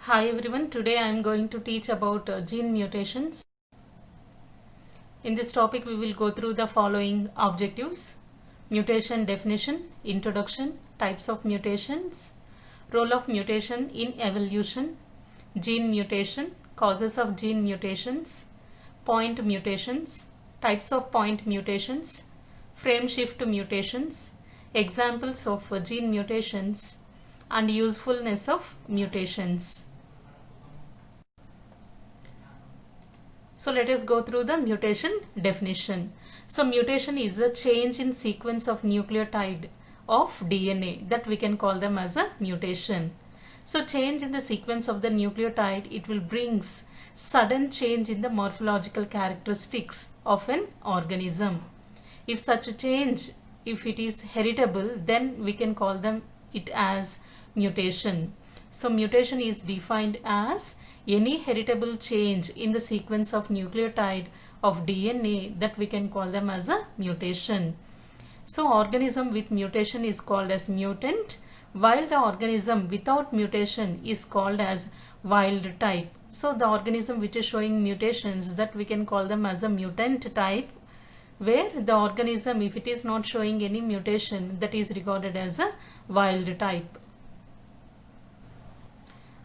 Hi everyone, today I am going to teach about gene mutations. In this topic we will go through the following objectives: mutation definition, introduction, types of mutations, role of mutation in evolution, gene mutation, causes of gene mutations, point mutations, types of point mutations, frame shift mutations, examples of gene mutations, and usefulness of mutations. So let us go through the mutation definition. So mutation is the change in sequence of nucleotide of DNA that we can call them as a mutation. So change in the sequence of the nucleotide, it will brings sudden change in the morphological characteristics of an organism. If such a change, if it is heritable, then we can call them it as mutation. So mutation is defined as any heritable change in the sequence of nucleotide of DNA that we can call them as a mutation. So organism with mutation is called as mutant, while the organism without mutation is called as wild type. So the organism which is showing mutations, that we can call them as a mutant type, where the organism, if it is not showing any mutation, that is regarded as a wild type.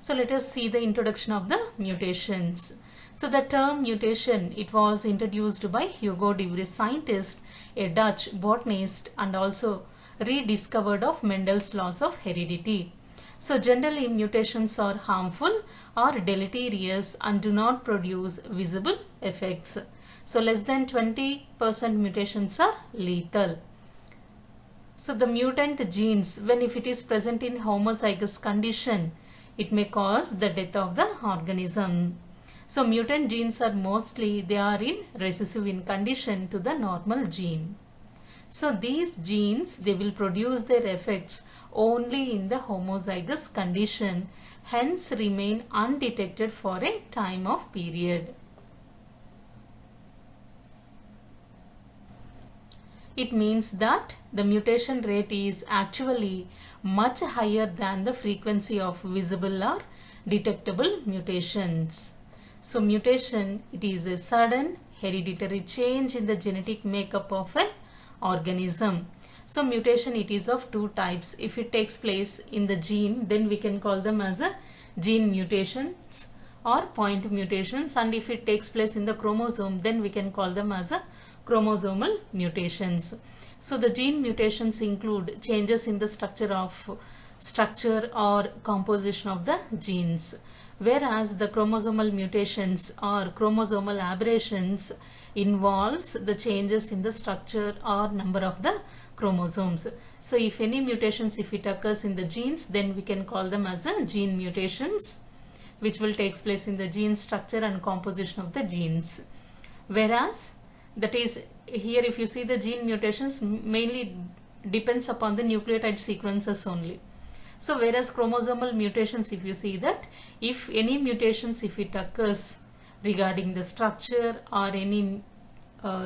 So let us see the introduction of the mutations. So the term mutation, it was introduced by Hugo de Vries, scientist, a Dutch botanist, and also rediscovered of Mendel's laws of heredity. So generally mutations are harmful or deleterious and do not produce visible effects. So less than 20% mutations are lethal. So the mutant genes, when if it is present in homozygous condition, it may cause the death of the organism. So mutant genes are mostly, they are in recessive in condition to the normal gene. So these genes, they will produce their effects only in the homozygous condition, hence remain undetected for a time of period. It means that the mutation rate is actually much higher than the frequency of visible or detectable mutations. So mutation, it is a sudden hereditary change in the genetic makeup of an organism. So mutation, it is of two types. If it takes place in the gene, then we can call them as a gene mutations or point mutations, and if it takes place in the chromosome, then we can call them as a chromosomal mutations. So the gene mutations include changes in the structure or composition of the genes, whereas the chromosomal mutations or chromosomal aberrations involves the changes in the structure or number of the chromosomes. So if any mutations, if it occurs in the genes, then we can call them as a gene mutations, which will take place in the gene structure and composition of the genes. Whereas that is, here if you see the gene mutations mainly depends upon the nucleotide sequences only. So whereas chromosomal mutations, if you see that, if any mutations, if it occurs regarding the structure or any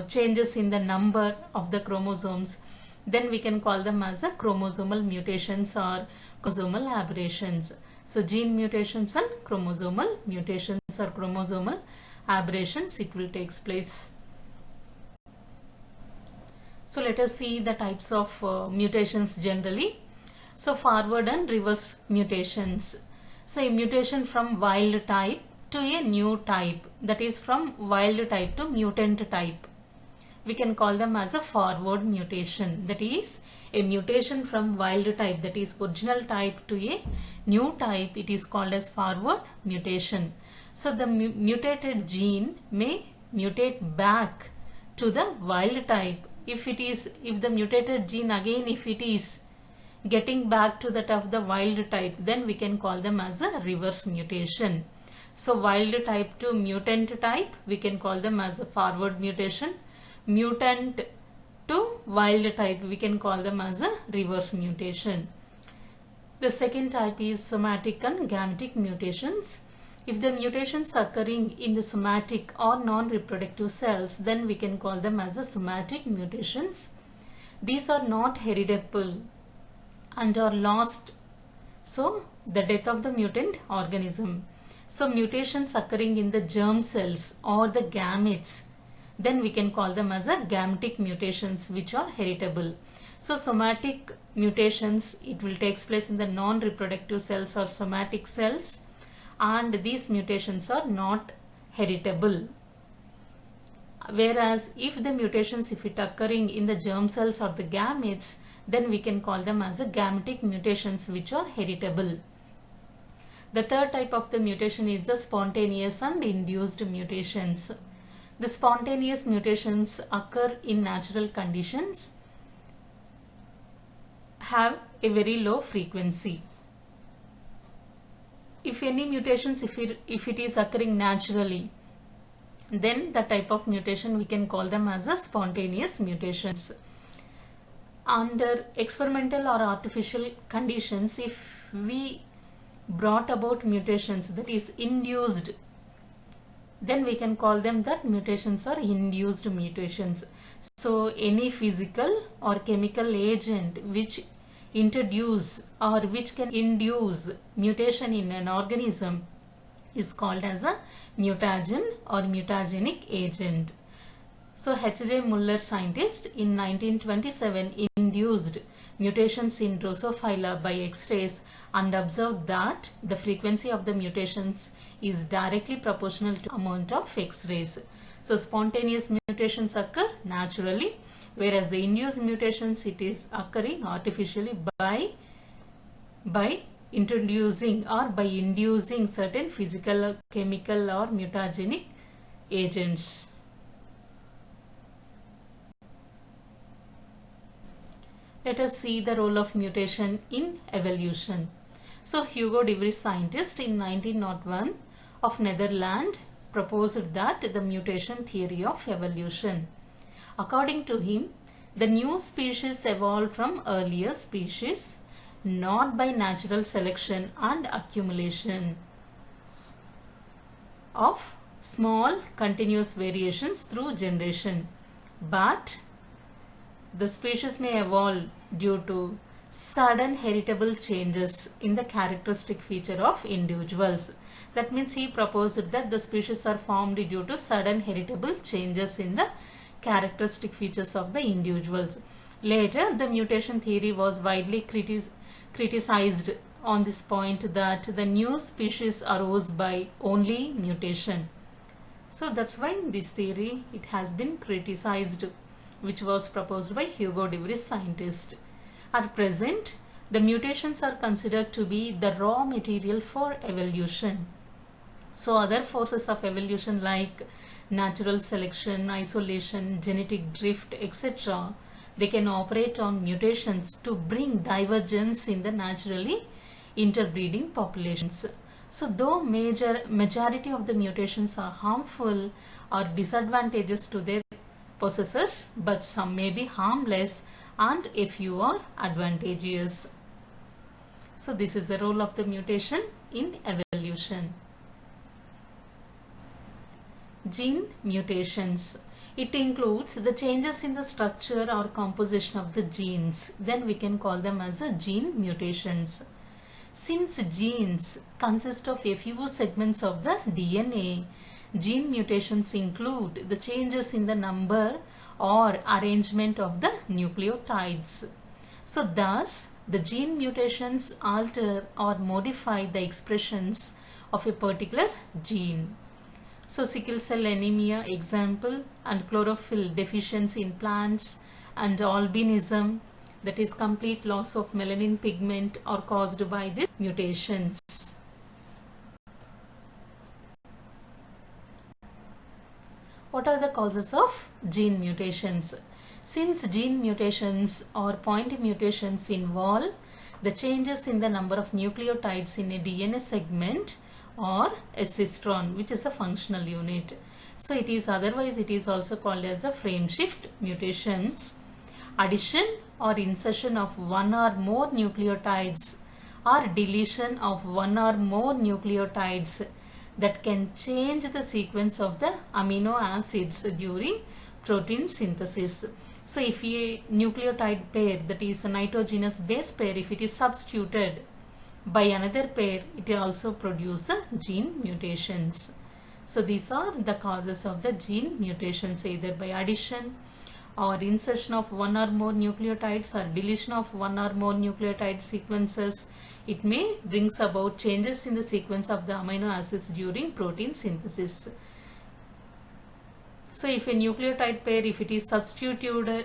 changes in the number of the chromosomes, then we can call them as a chromosomal mutations or chromosomal aberrations. So gene mutations and chromosomal mutations or chromosomal aberrations, it will take place. So let us see the types of mutations generally. So forward and reverse mutations. So a mutation from wild type to a new type, that is from wild type to mutant type, we can call them as a forward mutation. That is a mutation from wild type, that is original type, to a new type, it is called as forward mutation. So the mutated gene may mutate back to the wild type. If the mutated gene again, if it is getting back to that of the wild type, then we can call them as a reverse mutation. So wild type to mutant type, we can call them as a forward mutation. Mutant to wild type, we can call them as a reverse mutation. The second type is somatic and gametic mutations. If the mutations occurring in the somatic or non-reproductive cells, then we can call them as a somatic mutations. These are not heritable and are lost So the death of the mutant organism. So mutations occurring in the germ cells or the gametes, then we can call them as a gametic mutations which are heritable. So somatic mutations, it will take place in the non-reproductive cells or somatic cells, and these mutations are not heritable. Whereas if the mutations, if it occurring in the germ cells or the gametes, then we can call them as a gametic mutations which are heritable. The third type of the mutation is the spontaneous and induced mutations. The spontaneous mutations occur in natural conditions, have a very low frequency. If any mutations, if it is occurring naturally, then the type of mutation we can call them as a spontaneous mutations. Under experimental or artificial conditions, if we brought about mutations that is induced, then we can call them that mutations are induced mutations. So any physical or chemical agent which introduce or which can induce mutation in an organism is called as a mutagen or mutagenic agent. So H.J. Muller, scientist, in 1927 induced mutations in Drosophila by X-rays and observed that the frequency of the mutations is directly proportional to amount of X-rays. So spontaneous mutations occur naturally, whereas the induced mutations, it is occurring artificially by introducing or by inducing certain physical, chemical or mutagenic agents. Let us see the role of mutation in evolution. So Hugo de Vries, scientist, in 1901 of Netherlands, proposed that the mutation theory of evolution. According to him, the new species evolved from earlier species, not by natural selection and accumulation of small continuous variations through generation, but the species may evolve due to sudden heritable changes in the characteristic feature of individuals. That means he proposed that the species are formed due to sudden heritable changes in the characteristic features of the individuals. Later, the mutation theory was widely criticized on this point, that the new species arose by only mutation. So that's why this theory, it has been criticized, which was proposed by Hugo de Vries, scientist. At present, the mutations are considered to be the raw material for evolution. So other forces of evolution like natural selection, isolation, genetic drift, etc., they can operate on mutations to bring divergence in the naturally interbreeding populations. So though majority of the mutations are harmful or disadvantageous to their possessors, but some may be harmless and a few are advantageous. So this is the role of the mutation in evolution. Gene mutations. It includes the changes in the structure or composition of the genes. Then we can call them as a gene mutations. Since genes consist of a few segments of the DNA, gene mutations include the changes in the number or arrangement of the nucleotides. So thus, the gene mutations alter or modify the expressions of a particular gene. So sickle cell anemia example, and chlorophyll deficiency in plants, and albinism, that is complete loss of melanin pigment, are caused by the mutations. What are the causes of gene mutations? Since gene mutations or point mutations involve the changes in the number of nucleotides in a DNA segment or a cistron, which is a functional unit. So it is also called as a frame shift mutations. Addition or insertion of one or more nucleotides or deletion of one or more nucleotides that can change the sequence of the amino acids during protein synthesis. So if a nucleotide pair, that is a nitrogenous base pair, if it is substituted by another pair, it also produce the gene mutations. So these are the causes of the gene mutations, either by addition or insertion of one or more nucleotides or deletion of one or more nucleotide sequences. It may brings about changes in the sequence of the amino acids during protein synthesis. So if a nucleotide pair, if it is substituted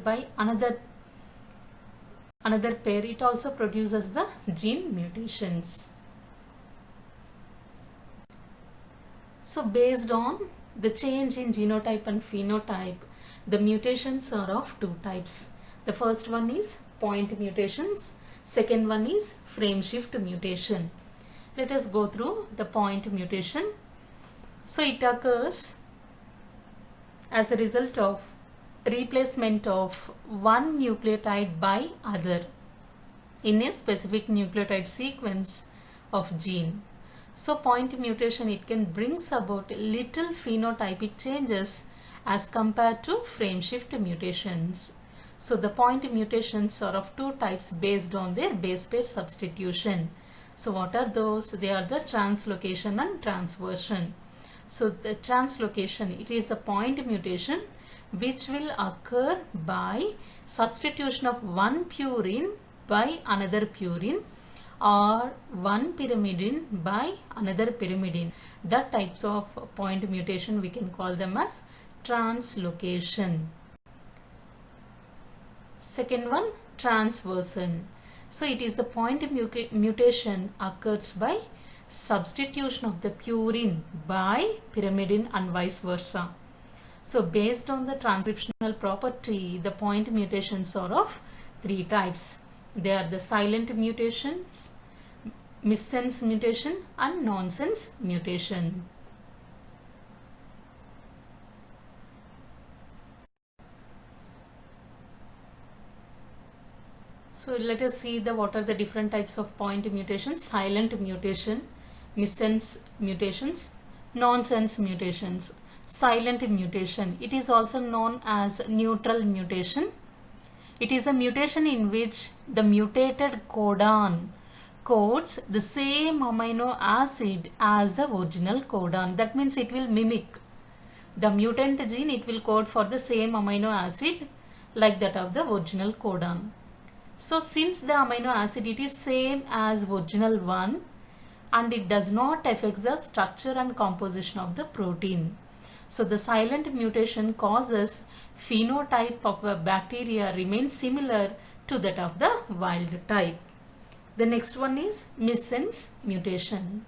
by another pair, it also produces the gene mutations. So based on the change in genotype and phenotype, the mutations are of two types. The first one is point mutations, second one is frame shift mutation. Let us go through the point mutation. So it occurs as a result of replacement of one nucleotide by other in a specific nucleotide sequence of gene. So point mutation, it can brings about little phenotypic changes as compared to frame shift mutations. So the point mutations are of two types based on their base pair substitution. So what are those? They are the translocation and transversion. So the translocation, it is a point mutation which will occur by substitution of one purine by another purine or one pyrimidine by another pyrimidine. That types of point mutation, we can call them as translocation. Second one, transversion. So it is the point mutation occurs by substitution of the purine by pyrimidine and vice versa. So based on the transcriptional property, the point mutations are of three types. They are the silent mutations, missense mutation and nonsense mutation. So let us see what are the different types of point mutations. Silent mutation, missense mutations, nonsense mutations. Silent mutation, it is also known as neutral mutation. It is a mutation in which the mutated codon codes the same amino acid as the original codon. That means it will mimic the mutant gene, it will code for the same amino acid like that of the original codon. So since the amino acid, it is same as original one and it does not affect the structure and composition of the protein. So the silent mutation causes phenotype of a bacteria remains similar to that of the wild type. The next one is missense mutation.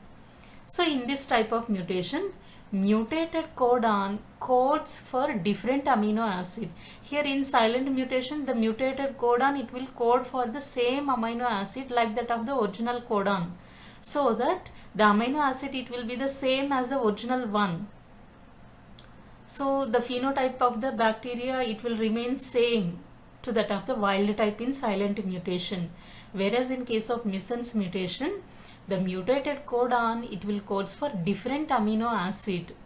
So in this type of mutation, mutated codon codes for different amino acid. Here in silent mutation, the mutated codon, it will code for the same amino acid like that of the original codon. So that the amino acid, it will be the same as the original one. So the phenotype of the bacteria, it will remain same to that of the wild type in silent mutation. Whereas in case of missense mutation, the mutated codon, it will codes for different amino acid.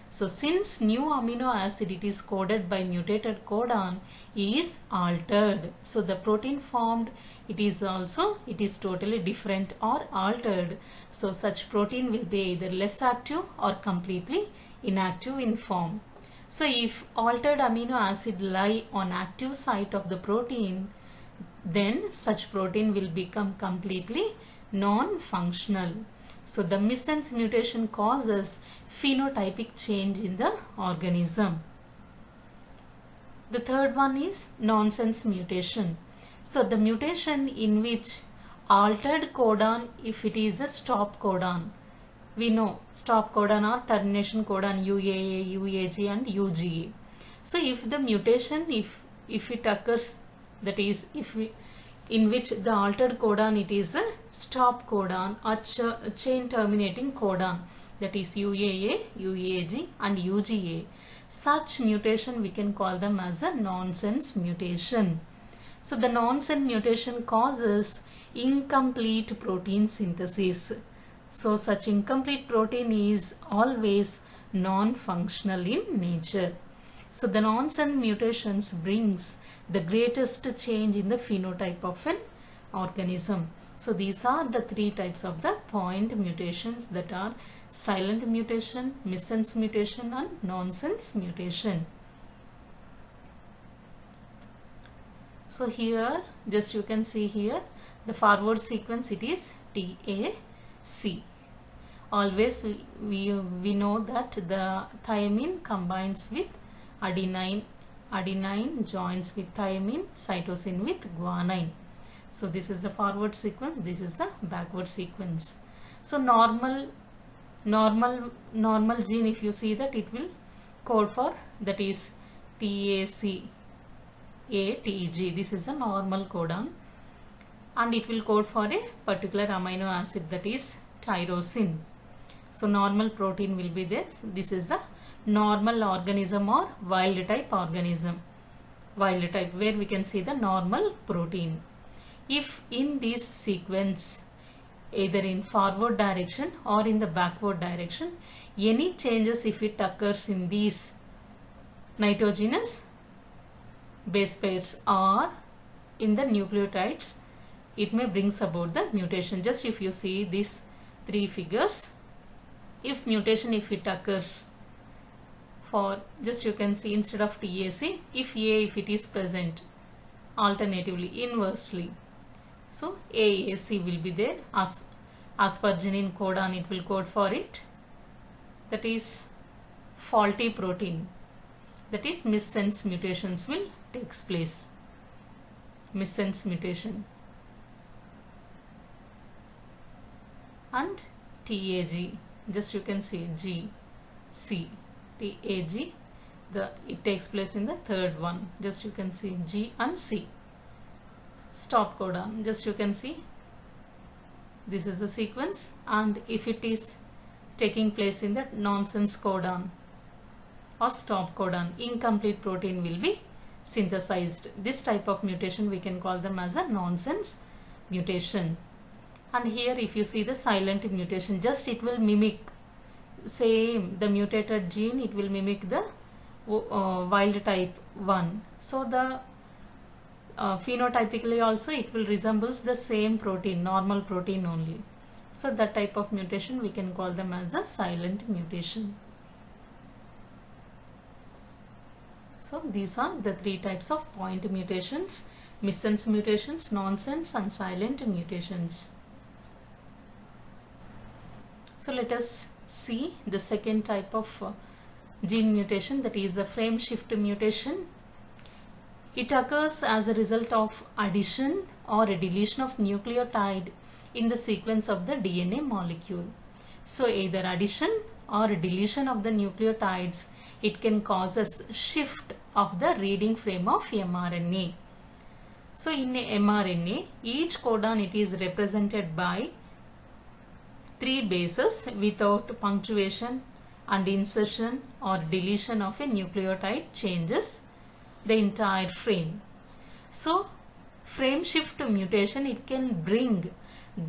So since new amino acid, it is coded by mutated codon, is altered. So the protein formed, it is totally different or altered. So such protein will be either less active or completely inactive in form. So if altered amino acid lie on active site of the protein, then such protein will become completely non-functional. So the missense mutation causes phenotypic change in the organism. The third one is nonsense mutation. So the mutation in which altered codon, if it is a stop codon, we know stop codon or termination codon UAA, UAG and UGA. So if the mutation, if it occurs, that is in which the altered codon, it is a stop codon or chain terminating codon, that is UAA, UAG and UGA. Such mutation, we can call them as a nonsense mutation. So the nonsense mutation causes incomplete protein synthesis. So such incomplete protein is always non-functional in nature. So the nonsense mutations brings the greatest change in the phenotype of an organism. So these are the three types of the point mutations, that are silent mutation, missense mutation and nonsense mutation. So here just you can see here the forward sequence, it is TAC. Always we know that the thymine combines with adenine, adenine joins with thymine, cytosine with guanine. So this is the forward sequence, this is the backward sequence. So normal gene, if you see that, it will code for, that is TAC ATG. This is the normal codon, and it will code for a particular amino acid, that is tyrosine. So normal protein will be there. This is the normal organism or wild type organism, wild type, where we can see the normal protein. If in this sequence, either in forward direction or in the backward direction, any changes if it occurs in these nitrogenous base pairs or in the nucleotides, it may brings about the mutation. Just if you see these three figures, if mutation, if it occurs for, just you can see instead of TAC, if it is present, alternatively inversely, so AAC will be there. Asparagine codon, it will code for it, that is faulty protein, that is missense mutations will takes place, missense mutation. And TAG, just you can see GC, TAG, it takes place in the third one, just you can see G and C. Stop codon, just you can see this is the sequence, and if it is taking place in the nonsense codon or stop codon, incomplete protein will be synthesized. This type of mutation we can call them as a nonsense mutation. And here if you see the silent mutation, just it will mimic same the mutated gene, it will mimic the wild type one. So the phenotypically also it will resembles the same protein, normal protein only. So that type of mutation we can call them as a silent mutation. So these are the three types of point mutations: missense mutations, nonsense and silent mutations. So let us see the second type of gene mutation, that is the frame shift mutation. It occurs as a result of addition or a deletion of nucleotide in the sequence of the DNA molecule. So either addition or deletion of the nucleotides, it can cause a shift of the reading frame of mRNA. So in a mRNA, each codon, it is represented by 3 bases without punctuation, and insertion or deletion of a nucleotide changes the entire frame. So frame shift mutation, it can bring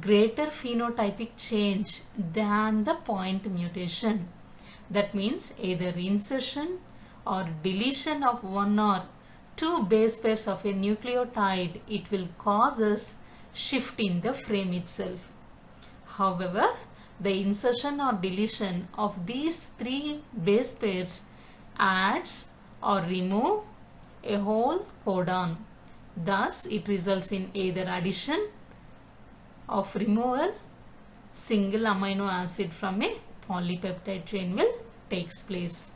greater phenotypic change than the point mutation. That means either insertion or deletion of 1 or 2 base pairs of a nucleotide, it will cause us shift in the frame itself. However, the insertion or deletion of these 3 base pairs adds or remove a whole codon. Thus, it results in either addition of removal, single amino acid from a polypeptide chain will takes place.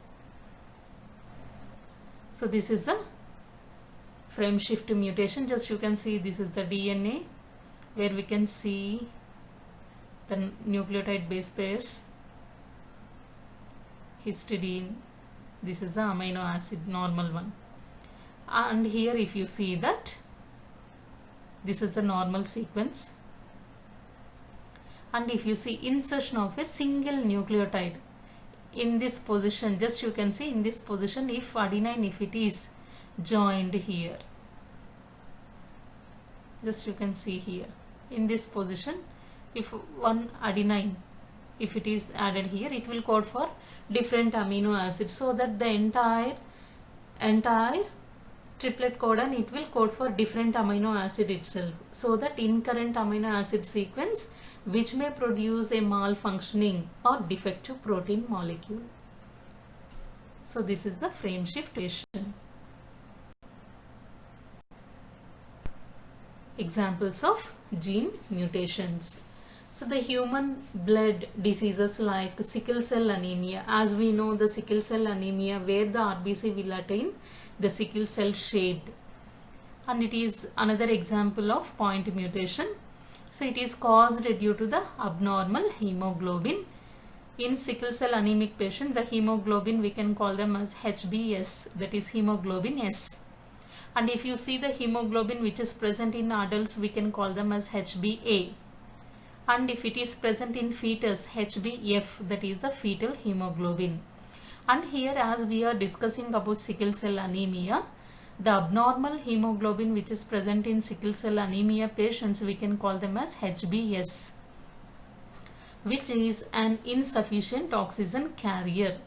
So this is the frame shift mutation. Just you can see this is the DNA, where we can see the nucleotide base pairs, histidine, this is the amino acid, normal one. And here if you see that this is the normal sequence, and if you see insertion of a single nucleotide in this position, just you can see in this position, if adenine, if it is joined here, just you can see here in this position, if one adenine, if it is added here, it will code for different amino acids, so that the entire triplet codon, it will code for different amino acid itself. So that incurrent amino acid sequence which may produce a malfunctioning or defective protein molecule. So this is the frame shift mutation. Examples of gene mutations. So the human blood diseases like sickle cell anemia, as we know the sickle cell anemia where the RBC will attain the sickle cell shaped, and it is another example of point mutation. So it is caused due to the abnormal hemoglobin. In sickle cell anemic patient, the hemoglobin we can call them as HbS, that is hemoglobin S. And if you see the hemoglobin which is present in adults, we can call them as HbA. And if it is present in fetus, HbF, that is the fetal hemoglobin. And here, as we are discussing about sickle cell anemia, the abnormal hemoglobin which is present in sickle cell anemia patients, we can call them as HbS, which is an insufficient oxygen carrier.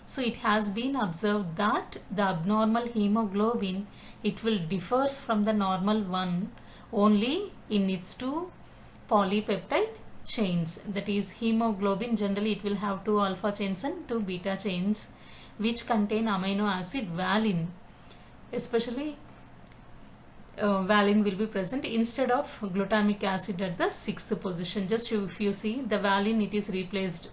So it has been observed that the abnormal hemoglobin, it will differs from the normal one only in its two polypeptide chains. That is, hemoglobin generally it will have 2 alpha chains and 2 beta chains which contain amino acid valine. Especially valine will be present instead of glutamic acid at the 6th position. Just if you see the valine, it is replaced.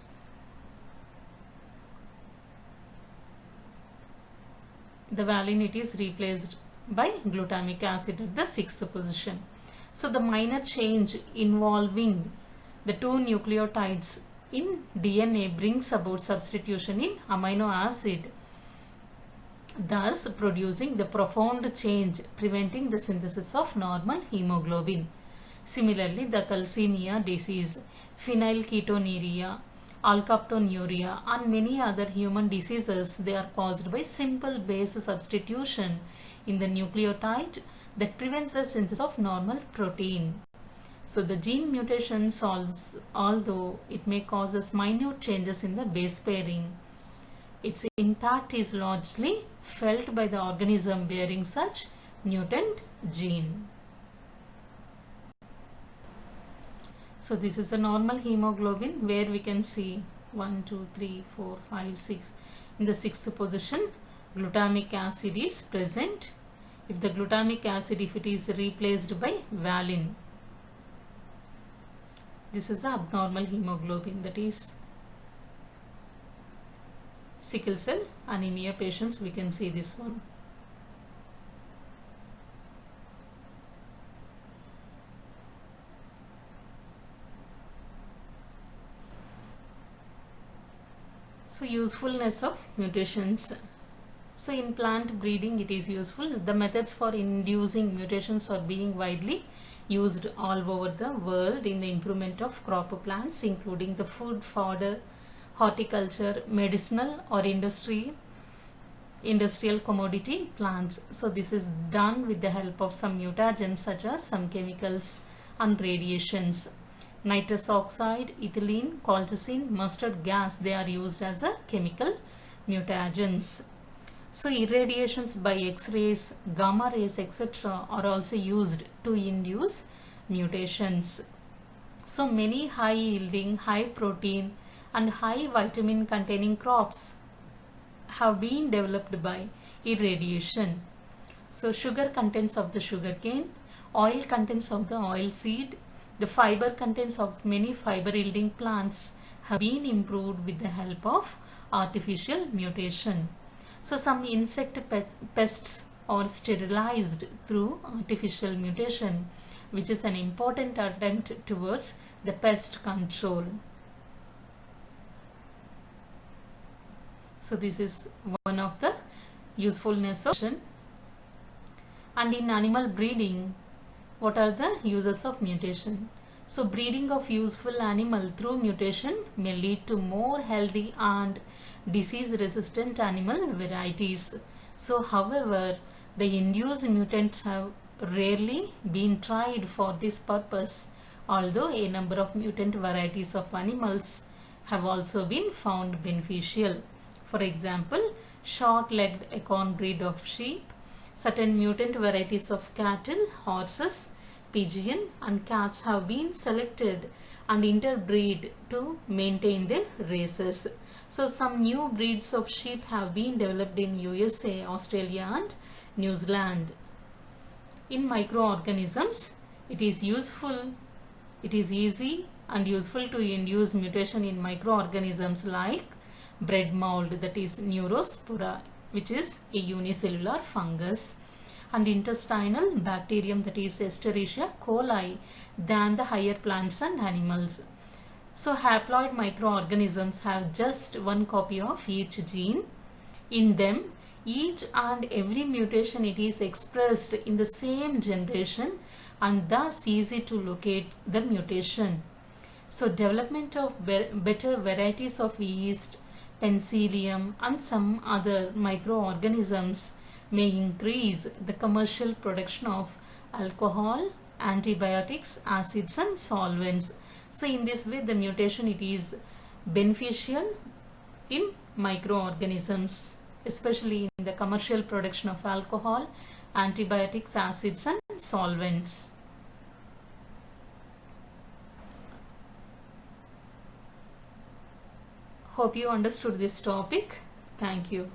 The valine, it is replaced by glutamic acid at the 6th position. So the minor change involving the 2 nucleotides in DNA brings about substitution in amino acid, thus producing the profound change preventing the synthesis of normal hemoglobin. Similarly, the thalassemia disease, phenylketonuria, alkaptonuria and many other human diseases, they are caused by simple base substitution in the nucleotide that prevents the synthesis of normal protein. So the gene mutation solves, although it may cause us minute changes in the base pairing, its impact is largely felt by the organism bearing such mutant gene. So this is the normal hemoglobin where we can see 1, 2, 3, 4, 5, 6. In the 6th position, glutamic acid is present. If the glutamic acid, if it is replaced by valine, this is the abnormal hemoglobin, that is sickle cell anemia patients, we can see this one. So usefulness of mutations. So in plant breeding it is useful. The methods for inducing mutations are being widely used all over the world in the improvement of crop plants, including the food, fodder, horticulture, medicinal or industrial commodity plants. So this is done with the help of some mutagens such as some chemicals and radiations. Nitrous oxide, ethylene, colchicine, mustard gas, they are used as a chemical mutagens. So irradiations by X-rays, gamma rays, etc. are also used to induce mutations. So many high yielding, high protein and high vitamin containing crops have been developed by irradiation. So sugar contents of the sugarcane, oil contents of the oil seed, the fiber contents of many fiber yielding plants have been improved with the help of artificial mutation. So some insect pests are sterilized through artificial mutation, which is an important attempt towards the pest control. So this is one of the usefulness of mutation. And in animal breeding, what are the uses of mutation? So breeding of useful animal through mutation may lead to more healthy and disease-resistant animal varieties. So however, the induced mutants have rarely been tried for this purpose, although a number of mutant varieties of animals have also been found beneficial. For example, short-legged acorn breed of sheep, Certain mutant varieties of cattle, horses, pigeon and cats have been selected and interbreed to maintain their races. So some new breeds of sheep have been developed in USA, Australia and New Zealand. In microorganisms, it is easy and useful to induce mutation in microorganisms like bread mold, that is Neurospora, which is a unicellular fungus, and intestinal bacterium, that is Escherichia coli, than the higher plants and animals. So haploid microorganisms have just one copy of each gene. In them, each and every mutation it is expressed in the same generation and thus easy to locate the mutation. So development of better varieties of yeast, penicillium and some other microorganisms may increase the commercial production of alcohol, antibiotics, acids and solvents. So in this way the mutation it is beneficial in microorganisms, especially in the commercial production of alcohol, antibiotics, acids and solvents. Hope you understood this topic. Thank you.